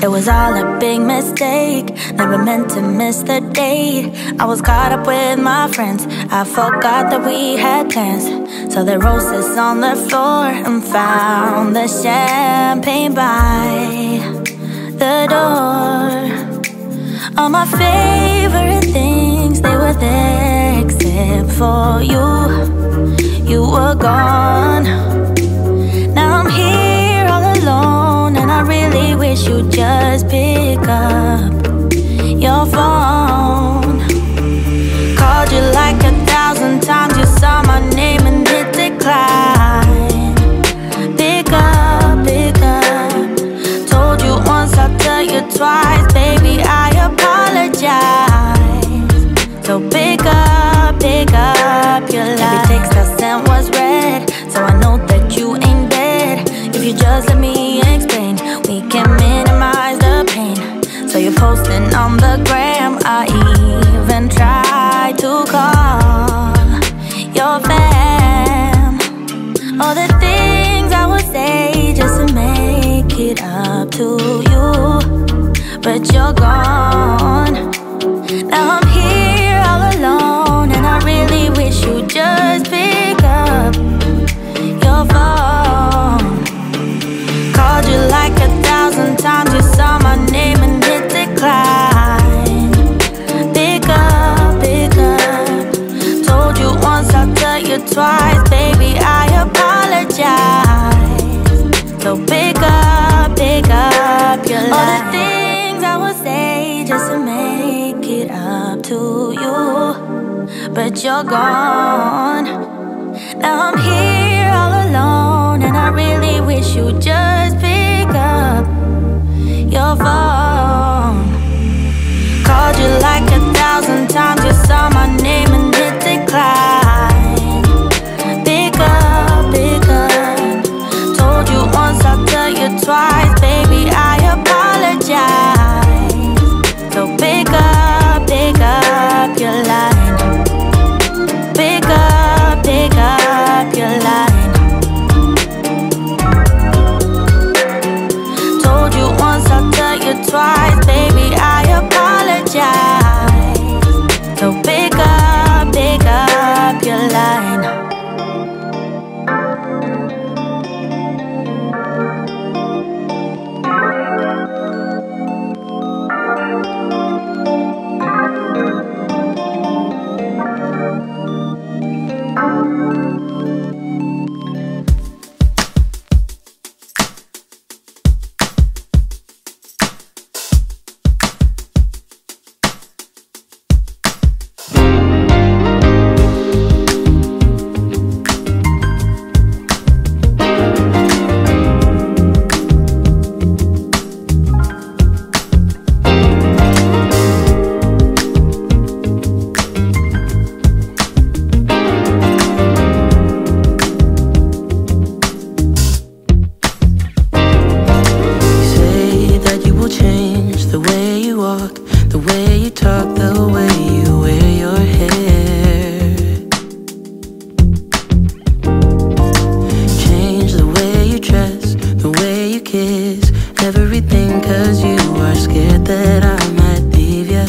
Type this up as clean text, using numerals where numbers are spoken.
It was all a big mistake, never meant to miss the date. I was caught up with my friends, I forgot that we had plans. So the roses on the floor and found the champagne by the door. All my favorite things, they were there except for you. You were gone. Now I'm here all alone, and I really wish you'd just pick up your phone. Called you like 1,000 times, you saw my name and hit decline. Pick up, pick up. Told you once, I'll tell you twice, baby, I apologize. So pick up your life. Every text I sent was read, so I know that you ain't dead. If you just let me explain, we can minimize the pain. So you're posting on the gram, I even tried to call your fam. All the things I would say just to make it up to you, but you're gone. Now I'm here all alone, and I really wish you'd just pick up your phone. Called you like 1,000 times, you saw my name and hit decline. Pick up, pick up. Told you once, I'll tell you twice, baby, I apologize. So pick up your life. All the things I would say just to make it up to you, but you're gone. Now I'm here all alone, and I really wish you'd just pick up your phone. Called you like 1,000 times, you saw my name and hit decline. Pick up, pick up. Told you once, I'll tell you twice, baby, I apologize. So pick up your line. Pick up your line. Told you once, I'll tell you twice, baby, I apologize. So pick up your line. Everything 'cause you are scared that I might leave you.